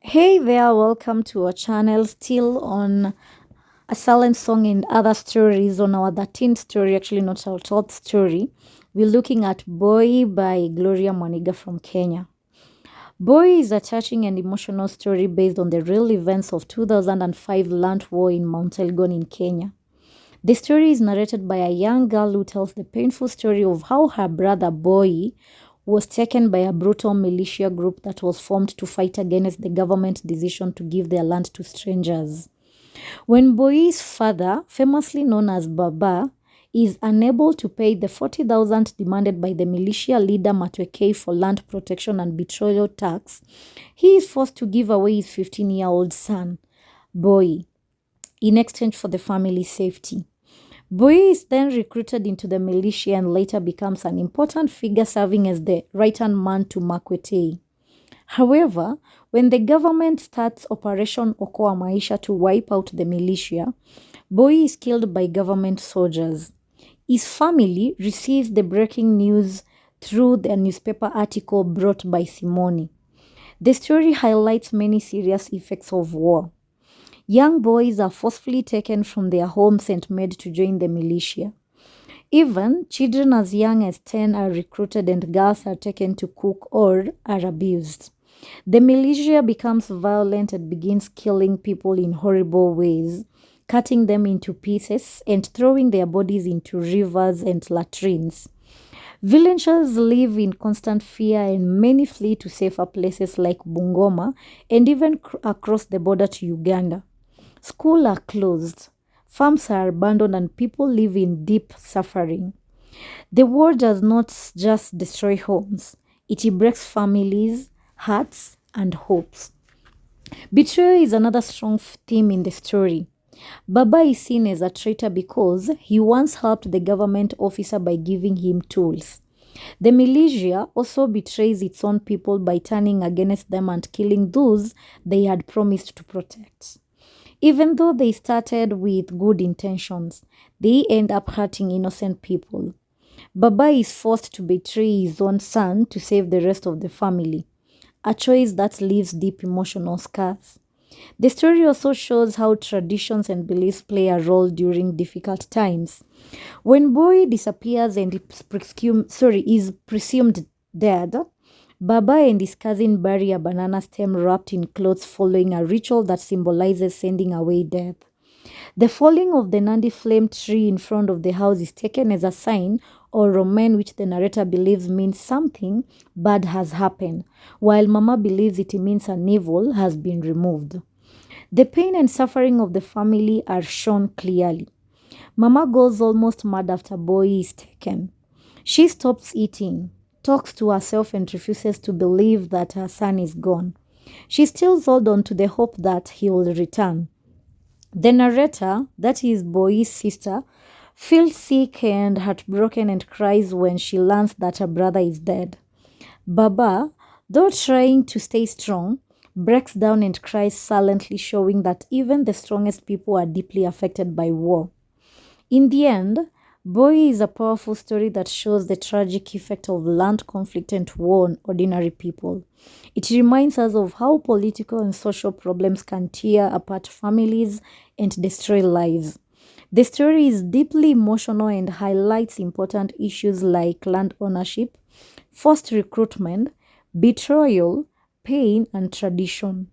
Hey there, welcome to our channel. Still on a silent song and other stories on our 13th story, actually not our 12th story. We're looking at Boyi by Gloria Mwaniga from Kenya. Boyi is a touching and emotional story based on the real events of 2005 land war in Mount Elgon in Kenya. The story is narrated by a young girl who tells the painful story of how her brother Boyi was taken by a brutal militia group that was formed to fight against the government decision to give their land to strangers. When Boyi's father, famously known as Baba, is unable to pay the 40,000 demanded by the militia leader Matwekei for land protection and betrayal tax, he is forced to give away his 15-year-old son, Boyi, in exchange for the family's safety. Boyi is then recruited into the militia and later becomes an important figure serving as the right-hand man to Makwetei. However, when the government starts Operation Okoa Maisha to wipe out the militia, Boyi is killed by government soldiers. His family receives the breaking news through the newspaper article brought by Simone. The story highlights many serious effects of war. Young boys are forcefully taken from their homes and made to join the militia. Even children as young as 10 are recruited and girls are taken to cook or are abused. The militia becomes violent and begins killing people in horrible ways, cutting them into pieces and throwing their bodies into rivers and latrines. Villagers live in constant fear and many flee to safer places like Bungoma and even across the border to Uganda. Schools are closed, farms are abandoned, and people live in deep suffering. The war does not just destroy homes, it breaks families, hearts, and hopes. Betrayal is another strong theme in the story. Baba is seen as a traitor because he once helped the government officer by giving him tools. The militia also betrays its own people by turning against them and killing those they had promised to protect. Even though they started with good intentions, they end up hurting innocent people. Baba is forced to betray his own son to save the rest of the family, a choice that leaves deep emotional scars. The story also shows how traditions and beliefs play a role during difficult times. When Boyi disappears and is presumed dead, Baba and his cousin bury a banana stem wrapped in clothes following a ritual that symbolizes sending away death. The falling of the Nandi flame tree in front of the house is taken as a sign or omen which the narrator believes means something bad has happened, while Mama believes it means an evil has been removed. The pain and suffering of the family are shown clearly. Mama goes almost mad after Boyi is taken. She stops eating, talks to herself and refuses to believe that her son is gone. She still holds on to the hope that he will return. The narrator, that is Boyi's sister, feels sick and heartbroken and cries when she learns that her brother is dead. Baba, though trying to stay strong, breaks down and cries silently, showing that even the strongest people are deeply affected by war. In the end, Boyi is a powerful story that shows the tragic effect of land conflict and war on ordinary people. It reminds us of how political and social problems can tear apart families and destroy lives. The story is deeply emotional and highlights important issues like land ownership, forced recruitment, betrayal, pain, and tradition.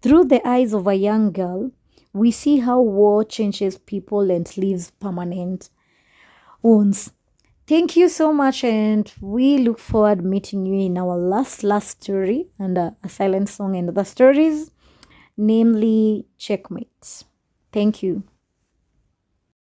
Through the eyes of a young girl, we see how war changes people and leaves permanent wounds. Thank you so much, and we look forward meeting you in our last story and a silent song and other stories, namely Checkmate. Thank you.